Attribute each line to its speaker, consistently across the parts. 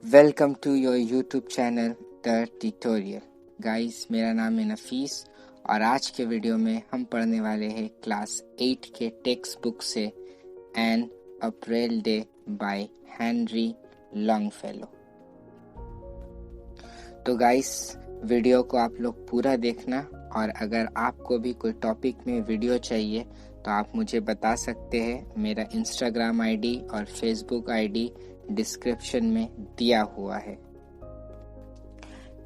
Speaker 1: Welcome to your YouTube channel the tutorial. Guys, मेरा नाम है नफीस और आज के वीडियो में हम पढ़ने वाले हैं क्लास 8 के टेक्स्ट बुक से an April day by Henry Longfellow. तो गाइस, वीडियो को आप लोग पूरा देखना और अगर आपको भी कोई टॉपिक में वीडियो चाहिए तो आप मुझे बता सकते हैं। मेरा इंस्टाग्राम आईडी और फेसबुक आईडी डिस्क्रिप्शन में दिया हुआ है।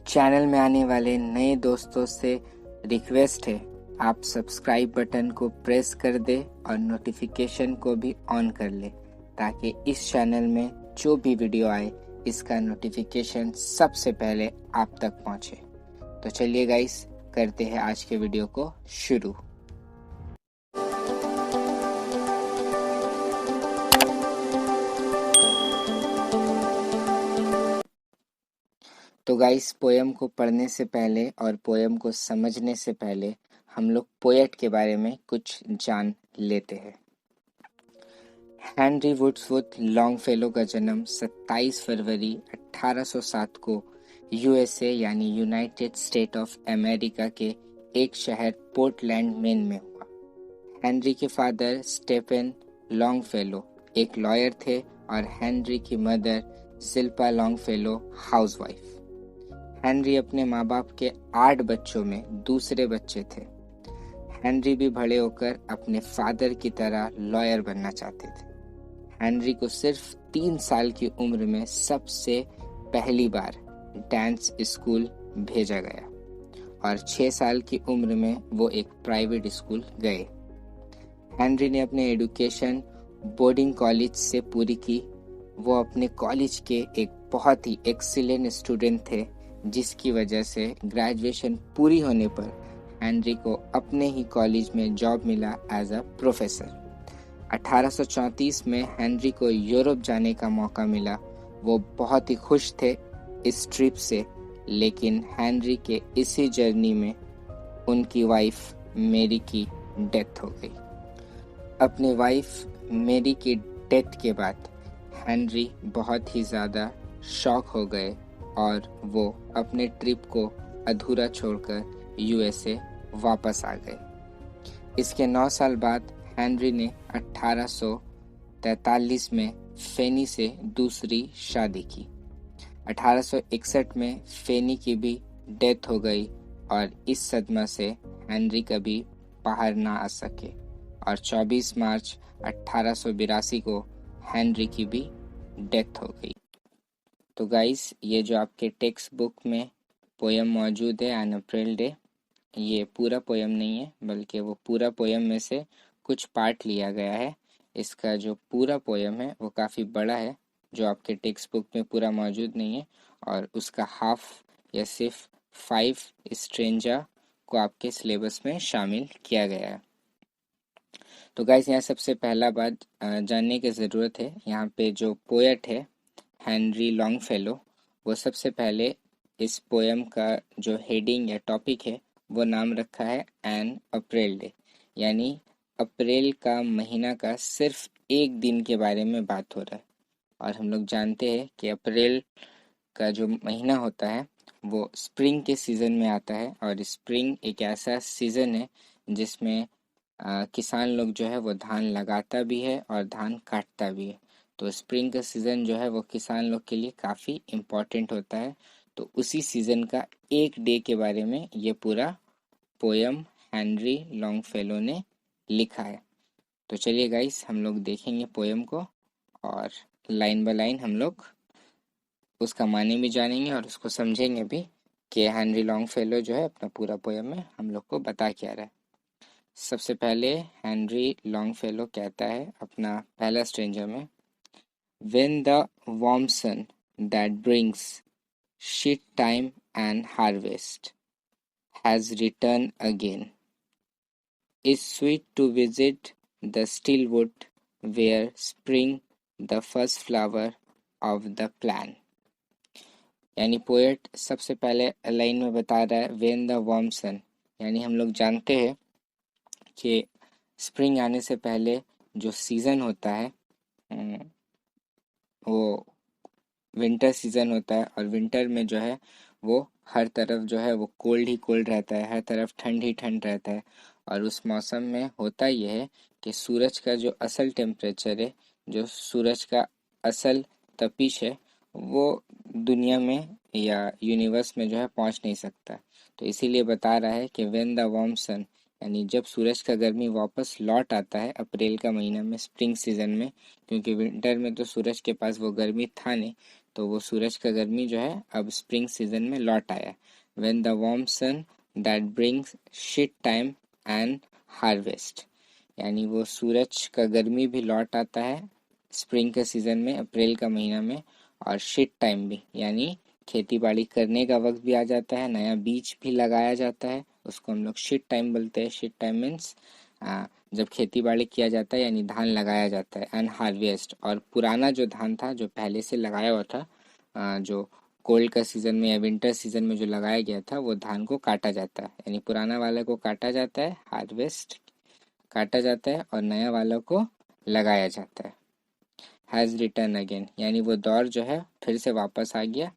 Speaker 1: चैनल में आने वाले नए दोस्तों से रिक्वेस्ट है, आप सब्सक्राइब बटन को प्रेस कर दे और नोटिफिकेशन को भी ऑन कर ले ताकि इस चैनल में जो भी वीडियो आए इसका नोटिफिकेशन सबसे पहले आप तक पहुंचे। तो चलिए गाइस, करते हैं आज के वीडियो को शुरू। तो गाइस, पोयम को पढ़ने से पहले और पोयम को समझने से पहले हम लोग पोएट के बारे में कुछ जान लेते हैं। हेनरी वुड्सवर्थ लॉन्गफेलो का जन्म 27 फरवरी 1807 को यूएसए यानी यूनाइटेड स्टेट ऑफ अमेरिका के एक शहर पोर्टलैंड, मेन में हुआ। हेनरी के फादर स्टेफन लॉन्गफेलो एक लॉयर थे और हेनरी की mother Zilpah Longfellow housewife. Henry अपने माँ बाप के 8 बच्चों में दूसरे बच्चे थे। हेनरी भी बड़े होकर अपने फादर की तरह लॉयर बनना चाहते थे। हेनरी को सिर्फ 3 साल की उम्र में सबसे पहली बार डांस स्कूल भेजा गया और 6 साल की उम्र में वो एक प्राइवेट स्कूल गए। हेनरी ने अपने एजुकेशन बोर्डिंग कॉलेज से पूरी की। वो अपने कॉलेज के एक बहुत ही एक्सीलेंट स्टूडेंट थे, जिसकी वजह से ग्रेजुएशन पूरी होने पर हेनरी को अपने ही कॉलेज में जॉब मिला एज अ प्रोफेसर। 1834 में हेनरी को यूरोप जाने का मौका मिला। वो बहुत ही खुश थे इस ट्रिप से, लेकिन हेनरी के इसी जर्नी में उनकी वाइफ मेरी की डेथ हो गई। अपनी वाइफ मेरी की डेथ के बाद हेनरी बहुत ही ज़्यादा शॉक हो गए और वो अपने ट्रिप को अधूरा छोड़कर यूएसए वापस आ गए। इसके 9 साल बाद हेनरी ने 1843 में फेनी से दूसरी शादी की। 1861 में फेनी की भी डेथ हो गई और इस सदमा से हेनरी कभी बाहर ना आ सके और 24 मार्च 1882 को हेनरी की भी डेथ हो गई। तो गाइस, ये जो आपके टेक्स्ट बुक में पोयम मौजूद है एन अप्रैल डे, ये पूरा पोयम नहीं है बल्कि वो पूरा पोयम में से कुछ पार्ट लिया गया है। इसका जो पूरा पोयम है वो काफ़ी बड़ा है, जो आपके टेक्स्ट बुक में पूरा मौजूद नहीं है, और उसका हाफ या सिर्फ 5 स्ट्रेंजा को आपके सिलेबस में शामिल किया गया है। तो गाइस, यहाँ सबसे पहला बात जानने की ज़रूरत है। यहाँ पे जो पोएट है हेनरी लॉन्गफेलो, वो सबसे पहले इस पोयम का जो हेडिंग या टॉपिक है वो नाम रखा है एन अप्रैल डे, यानी अप्रैल का महीना का सिर्फ एक दिन के बारे में बात हो रहा है। और हम लोग जानते हैं कि अप्रैल का जो महीना होता है वो स्प्रिंग के सीज़न में आता है और स्प्रिंग एक ऐसा सीज़न है जिसमें किसान लोग जो है वो धान लगाता भी है और धान काटता भी है। तो स्प्रिंग का सीज़न जो है वो किसान लोग के लिए काफ़ी इम्पोर्टेंट होता है। तो उसी सीज़न का एक डे के बारे में ये पूरा पोयम हेनरी लॉन्गफेलो ने लिखा है। तो चलिए गाइस, हम लोग देखेंगे पोयम को और लाइन बाय लाइन हम लोग उसका माने भी जानेंगे और उसको समझेंगे भी कि हेनरी लॉन्गफेलो जो है अपना पूरा पोयम में हम लोग को बता क्या रहा है। सबसे पहले हेनरी लॉन्गफेलो कहता है अपना पहला स्ट्रेंजर में, When the warm sun that brings shit time and harvest has returned again, is sweet to visit the still wood where spring the first flower of the plan। यानी poet सबसे पहले line में बता रहा है when the warm सन, यानी हम लोग जानते हैं कि स्प्रिंग आने से पहले जो सीज़न होता है अम, वो विंटर सीज़न होता है, और विंटर में जो है वो हर तरफ जो है वो कोल्ड ही कोल्ड रहता है, हर तरफ ठंड ही ठंड रहता है। और उस मौसम में होता ये है कि सूरज का जो असल टेम्परेचर है, जो सूरज का असल तपिश है, वो दुनिया में या यूनिवर्स में जो है पहुंच नहीं सकता। तो इसीलिए बता रहा है कि व्हेन द वार्म सन, यानी जब सूरज का गर्मी वापस लौट आता है अप्रैल का महीना में, स्प्रिंग सीजन में, क्योंकि विंटर में तो सूरज के पास वो गर्मी था नहीं, तो वो सूरज का गर्मी जो है अब स्प्रिंग सीजन में लौट आया। When the warm sun that brings seed time and harvest, यानी वो सूरज का गर्मी भी लौट आता है स्प्रिंग के सीजन में, अप्रैल का महीना में। और शिट टाइम भी, यानी खेती बाड़ी करने का वक्त भी आ जाता है, नया बीज भी लगाया जाता है, उसको हम लोग शिट टाइम बोलते हैं। शिट टाइम मीन्स जब खेती बाड़ी किया जाता है, यानी धान लगाया जाता है। एंड हार्वेस्ट, और पुराना जो धान था जो पहले से लगाया हुआ था, जो कोल्ड का सीज़न में या विंटर सीज़न में जो लगाया गया था, वो धान को काटा जाता है, यानी पुराना वाला को काटा जाता है, हार्वेस्ट काटा जाता है, और नया वाला को लगाया जाता है। हैज़ रिटर्न अगेन, यानी वो दौर जो है फिर से वापस आ गया,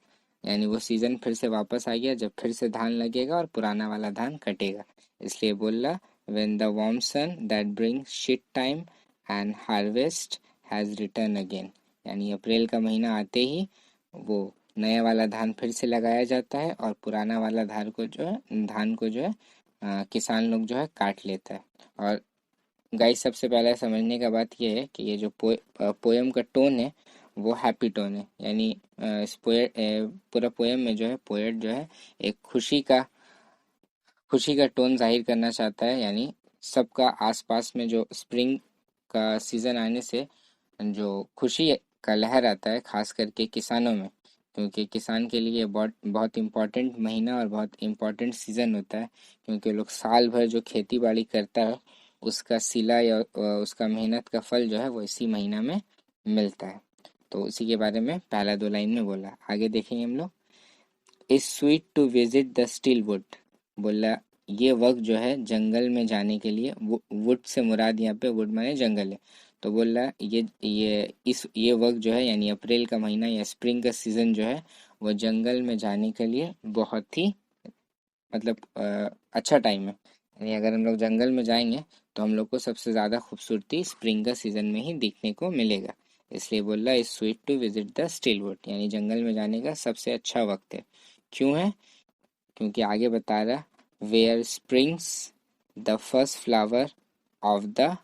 Speaker 1: यानी वो सीज़न फिर से वापस आ गया जब फिर से धान लगेगा और पुराना वाला धान कटेगा। इसलिए बोल रहा, when the warm sun that brings seed time and harvest has return again, यानी अप्रैल का महीना आते ही वो नया वाला धान फिर से लगाया जाता है, और पुराना वाला धान को जो है किसान लोग जो है काट लेता है। और गाइस, सबसे पहले समझने का बात यह है कि ये जो पोएम का टोन है वो हैप्पी टोन है, यानी इस पूरा पोएम में जो है पोएट जो है एक खुशी का टोन जाहिर करना चाहता है, यानी सबका आसपास में जो स्प्रिंग का सीज़न आने से जो खुशी का लहर आता है, खास करके किसानों में, क्योंकि किसान के लिए बहुत बहुत इम्पोर्टेंट महीना और बहुत इम्पोर्टेंट सीज़न होता है, क्योंकि लोग साल भर जो खेती बाड़ी करता है उसका सिला या उसका मेहनत का फल जो है वो इसी महीना में मिलता है। तो उसी के बारे में पहला दो लाइन में बोला, आगे देखेंगे हम लोग। Is sweet to visit the still wood, बोला ये वक्त जो है जंगल में जाने के लिए, वुड से मुराद यहाँ पे वुड माने जंगल है, तो बोला ये वक्त जो है, यानी अप्रैल का महीना या स्प्रिंग का सीजन जो है, वो जंगल में जाने के लिए बहुत ही मतलब अच्छा टाइम है। यानी अगर हम लोग जंगल में जाएंगे तो हम लोग को सबसे ज़्यादा खूबसूरती स्प्रिंग का सीज़न में ही देखने को मिलेगा। इसलिए बोल रहा है स्वीट टू विजिट द स्टिलवुड, यानी जंगल में जाने का सबसे अच्छा वक्त है। क्यों है? क्योंकि आगे बता रहा, where springs the first flower of the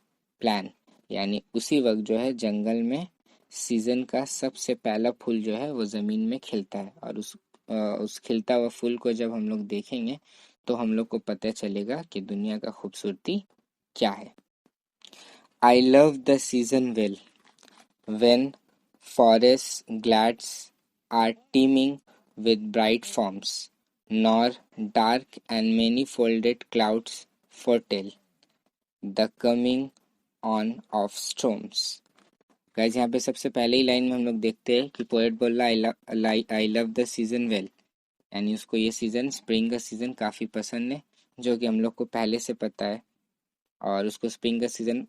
Speaker 1: plan, यानी उसी वक्त जो है जंगल में सीजन का सबसे पहला फूल जो है वो ज़मीन में खिलता है, और उस खिलता हुआ फूल को जब हम लोग देखेंगे तो हम लोग को पता चलेगा कि दुनिया का खूबसूरती क्या है। I love the season well when forests glades are teeming with bright forms, nor dark and many-folded clouds foretell the coming on of storms। Guys, यहाँ पे सबसे पहले ही लाइन में हम लोग देखते हैं कि पोएट बोल रहा I love the season well, यानी उसको ये सीज़न स्प्रिंग का सीज़न काफ़ी पसंद है, जो कि हम लोग को पहले से पता है। और उसको स्प्रिंग का सीज़न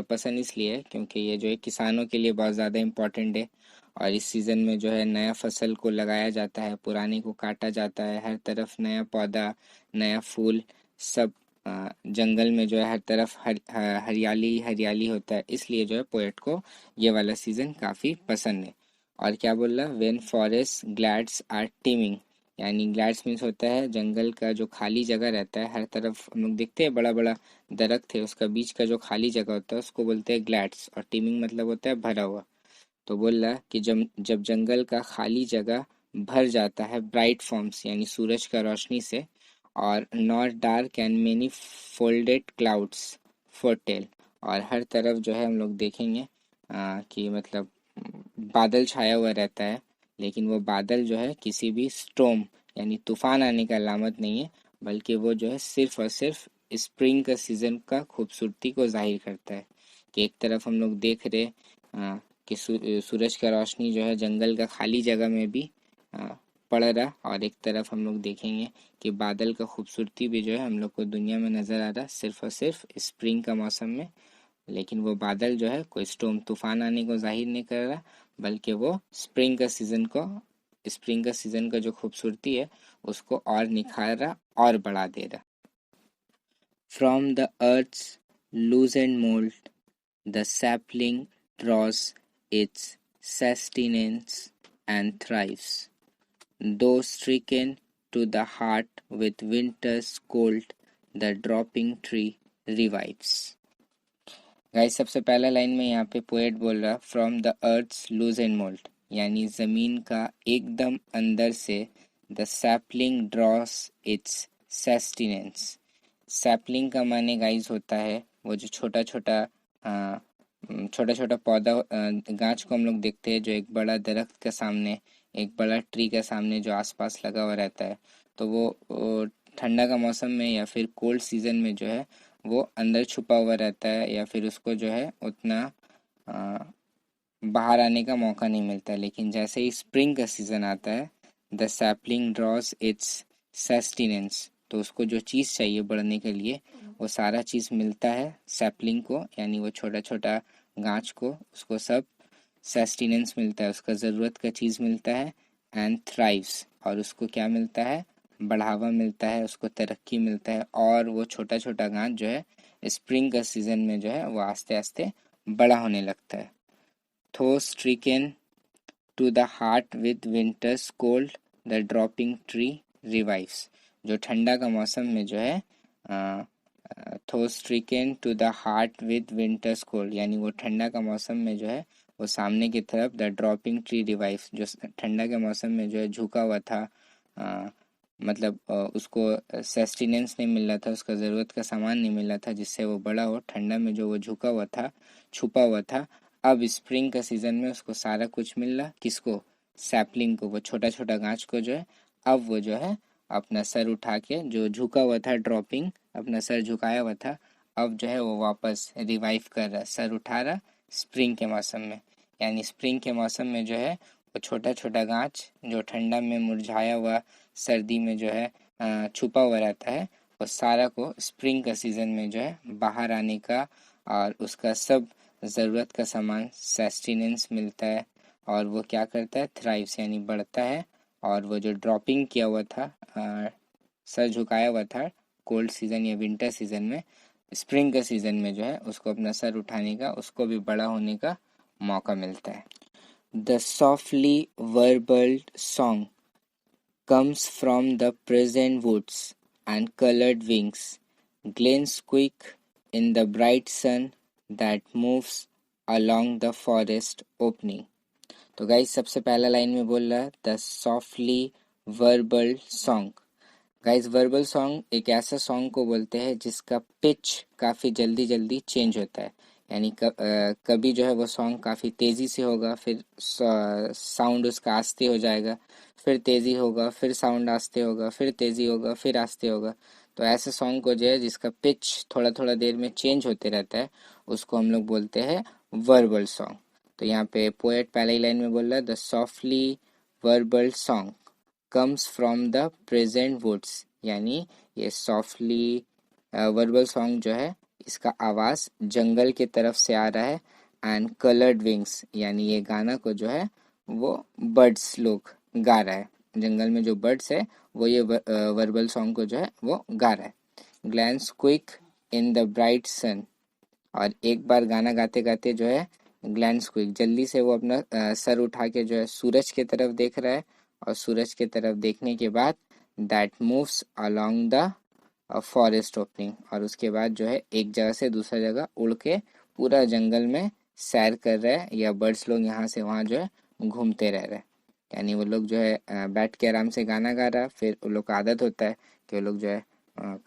Speaker 1: पसंद इसलिए है क्योंकि ये जो है किसानों के लिए बहुत ज़्यादा इम्पोर्टेंट है, और इस सीज़न में जो है नया फसल को लगाया जाता है, पुराने को काटा जाता है, हर तरफ नया पौधा, नया फूल, सब जंगल में जो है हर तरफ हरियाली हरियाली होता है, इसलिए जो है पोएट को ये वाला सीज़न काफ़ी पसंद है। और क्या बोल रहा, वेन फॉरेस्ट ग्लैड्स आर टीमिंग, यानी ग्लैड्स मीन्स होता है जंगल का जो खाली जगह रहता है, हर तरफ हम लोग देखते हैं बड़ा बड़ा दरख्त है, उसका बीच का जो खाली जगह होता है उसको बोलते हैं ग्लैड्स, और टीमिंग मतलब होता है भरा हुआ। तो बोल रहा है कि जब जब जंगल का खाली जगह भर जाता है ब्राइट फॉर्म्स, यानी सूरज का रोशनी से, और not dark and many folded clouds foretell, और हर तरफ जो है हम लोग देखेंगे कि मतलब बादल छाया हुआ रहता है, लेकिन वो बादल जो है किसी भी स्टॉर्म यानी तूफान आने का अलामत नहीं है, बल्कि वो जो है सिर्फ और सिर्फ स्प्रिंग का सीज़न का खूबसूरती को जाहिर करता है। कि एक तरफ हम लोग देख रहे कि सूरज का रोशनी जो है जंगल का खाली जगह में भी पड़ रहा, और एक तरफ हम लोग देखेंगे कि बादल का खूबसूरती भी जो है हम लोग को दुनिया में नज़र आ रहा, सिर्फ और सिर्फ स्प्रिंग का मौसम में। लेकिन वो बादल जो है कोई स्टॉर्म तूफान आने को जाहिर नहीं कर रहा, बल्कि वो स्प्रिंग का सीज़न का जो खूबसूरती है उसको और निखार रहा और बढ़ा दे रहा। From the earth's loosened mold, the sapling draws its sustenance and thrives. Though stricken to the heart with winter's cold, the dropping tree revives. Guys, सबसे पहला लाइन में यहाँ पे पोएट बोल रहा from the earth's loosened mold, यानी ज़मीन का एकदम अंदर से the sapling draws its sustenance. Sapling का माने गाइस होता है वो जो छोटा छोटा पौधा गाछ को हम लोग देखते हैं जो एक बड़ा दरख्त के सामने, एक बड़ा ट्री के सामने जो आसपास लगा हुआ रहता है। तो वो ठंडा का मौसम में या फिर कोल्ड सीजन में जो है वो अंदर छुपा हुआ रहता है, या फिर उसको जो है उतना बाहर आने का मौका नहीं मिलता। लेकिन जैसे ही स्प्रिंग का सीज़न आता है, the sapling draws its sustenance, तो उसको जो चीज़ चाहिए बढ़ने के लिए वो सारा चीज़ मिलता है सैपलिंग को, यानी वो छोटा गाछ को, उसको सब सस्टेनेंस मिलता है, उसका ज़रूरत का चीज़ मिलता है। एंड थ्राइव्स, और उसको क्या मिलता है, बढ़ावा मिलता है, उसको तरक्की मिलता है, और वो छोटा गाछ जो है स्प्रिंग का सीज़न में जो है वो आस्ते आस्ते बड़ा होने लगता है। Though stricken to the heart with winter's cold, the drooping tree revives. जो ठंडा का मौसम में जो है though stricken to the heart with winter's cold, यानी वो ठंडा का मौसम में जो है वो सामने की तरफ द ड्रॉपिंग ट्री रिवाइव्स, जो ठंडा के मौसम में जो है झुका हुआ था, मतलब उसको सस्टेनेंस नहीं मिल रहा था, उसका ज़रूरत का सामान नहीं मिल रहा था जिससे वो बड़ा हो, ठंडा में जो वो झुका हुआ था, छुपा हुआ था, अब स्प्रिंग का सीज़न में उसको सारा कुछ मिल रहा। किसको, सैपलिंग को, वो छोटा गाछ को जो है अब वो जो है अपना सर उठा के, जो झुका हुआ था ड्रॉपिंग, अपना सर झुकाया हुआ था, अब जो है वो वापस रिवाइव कर रहा, सर उठा रहा स्प्रिंग के मौसम में। यानी स्प्रिंग के मौसम में जो है वो छोटा गाछ जो ठंडा में मुरझाया हुआ, सर्दी में जो है छुपा हुआ रहता है, वो सारा को स्प्रिंग का सीज़न में जो है बाहर आने का और उसका सब ज़रूरत का सामान सस्टेनेंस मिलता है, और वो क्या करता है, थ्राइव्स, यानी बढ़ता है। और वो जो ड्रॉपिंग किया हुआ था, सर झुकाया हुआ था कोल्ड सीज़न या विंटर सीज़न में, स्प्रिंग का सीज़न में जो है उसको अपना सर उठाने का, उसको भी बड़ा होने का मौका मिलता है। The softly warbled song comes from the present woods and colored wings, gleams quick in the bright sun that moves along the forest opening. तो गाइस, सबसे पहला लाइन में बोल रहा the softly warbled song. Guys, verbal song एक ऐसा song को बोलते हैं जिसका पिच काफ़ी जल्दी चेंज होता है। यानी कभी जो है वो सॉन्ग काफ़ी तेज़ी से होगा, फिर साउंड उसका आस्ते हो जाएगा, फिर तेज़ी होगा, फिर साउंड आस्ते होगा, फिर तेज़ी होगा, फिर आस्ते होगा। तो ऐसे सॉन्ग को जो है जिसका पिच थोड़ा देर में चेंज होते रहता है, उसको हम लोग बोलते हैं वर्बल सॉन्ग। तो यहाँ पे पोएट पहले ही लाइन में बोल रहा है the softly warbled song comes from the pleasant woods, यानी ये सॉफ्टली वर्बल सॉन्ग जो है इसका आवाज़ जंगल की तरफ से आ रहा है। एंड कलर्ड विंग्स, यानी ये गाना को जो है वो बर्ड्स लोग गा रहा है, जंगल में जो बर्ड्स है वो ये वर्बल सॉन्ग को जो है वो गा रहा है। Glance quick in the bright sun, और एक बार गाना गाते गाते जो है ग्लैंस क्विक, जल्दी से वो अपना सर उठा के जो है सूरज की तरफ देख रहा है, और सूरज की तरफ देखने के बाद that moves along the forest opening, और उसके बाद जो है एक जगह से दूसरा जगह उड़ के पूरा जंगल में सैर कर रहा है, या बर्ड्स लोग यहाँ से वहाँ जो है घूमते रह रहे हैं। यानी वो लोग जो है बैठ के आराम से गाना गा रहा है, फिर वो लोग का आदत होता है कि वो लोग जो है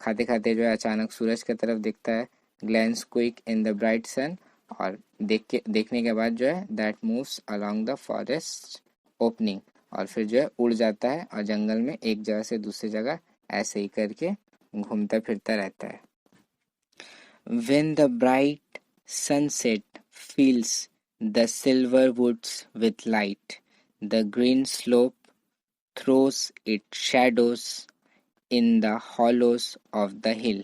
Speaker 1: खाते खाते जो है अचानक सूरज की तरफ देखता है, glance quick in the bright sun, और देखने के बाद जो है that moves along the forest opening, और फिर जो है उड़ जाता है और जंगल में एक जगह से दूसरी जगह ऐसे ही करके घूमता फिरता रहता है। When the bright sunset fills the silver woods with light, the green slope throws its shadows in the hollows of the hill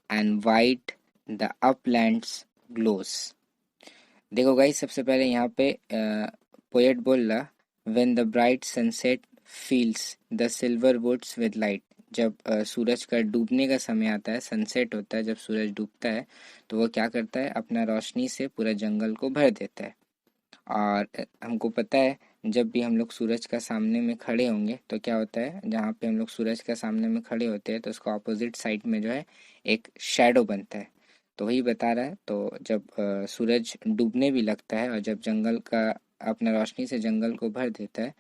Speaker 1: and white the uplands glows। देखो गाइस, सबसे पहले यहाँ पे पोएट बोल रहा, when the bright sunset fills the silver woods with light। जब सूरज का डूबने का समय आता है, सनसेट होता है, जब सूरज डूबता है तो वो क्या करता है, अपना रोशनी से पूरा जंगल को भर देता है। और हमको पता है जब भी हम लोग सूरज का सामने में खड़े होंगे तो क्या होता है, जहाँ पे हम लोग सूरज का सामने में खड़े होते हैं तो उसका ऑपोजिट साइड में जो है एक शैडो बनता है। तो वही बता रहा है। तो जब सूरज डूबने भी लगता है और जब जंगल का अपना रोशनी से जंगल को भर देता है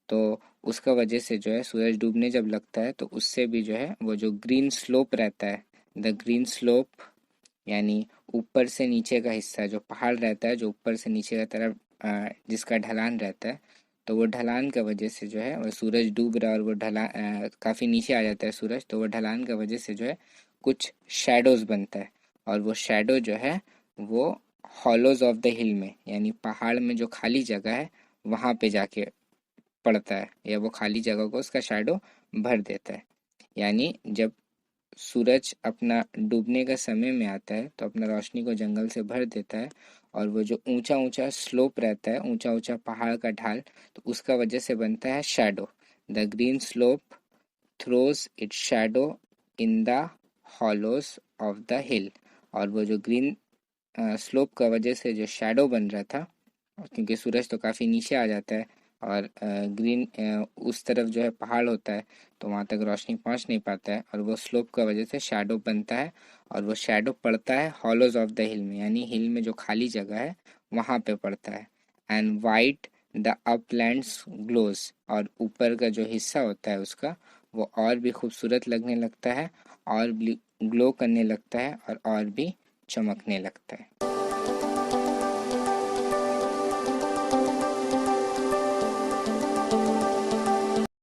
Speaker 1: तो उसका वजह से जो है सूरज डूबने जब लगता है तो उससे भी जो है वो जो ग्रीन स्लोप रहता है, द ग्रीन स्लोप यानी ऊपर से नीचे का हिस्सा जो पहाड़ रहता है, जो ऊपर से नीचे का तरफ जिसका ढलान रहता है, तो वो ढलान का वजह से जो है वो सूरज डूब रहा है और वो काफ़ी नीचे आ जाता है सूरज, तो वो ढलान का वजह से जो है कुछ शैडोज बनता है। और वो शैडो जो है वो हॉलोज ऑफ द हिल में यानी पहाड़ में जो खाली जगह है वहाँ पे जाके पड़ता है, या वो खाली जगह को उसका शैडो भर देता है। यानी जब सूरज अपना डूबने का समय में आता है तो अपना रोशनी को जंगल से भर देता है और वो जो ऊंचा ऊंचा स्लोप रहता है, ऊंचा ऊंचा पहाड़ का ढाल, तो उसका वजह से बनता है shadow. The green slope throws it's shadow in the Hallows of the हिल। और वो जो ग्रीन स्लोप का वजह से जो शैडो बन रहा था, क्योंकि सूरज तो काफ़ी नीचे आ जाता है और ग्रीन उस तरफ जो है पहाड़ होता है तो वहाँ तक रोशनी पहुँच नहीं पाता है, और वो स्लोप का वजह से शैडो बनता है और वो शैडो पड़ता है हॉलोज ऑफ द हिल में, यानी हिल में जो खाली जगह है वहाँ पे पड़ता है। And white the uplands glows, और ऊपर का जो हिस्सा होता है उसका वो और भी खूबसूरत लगने लगता है और ग्लो करने लगता है और भी चमकने लगता है।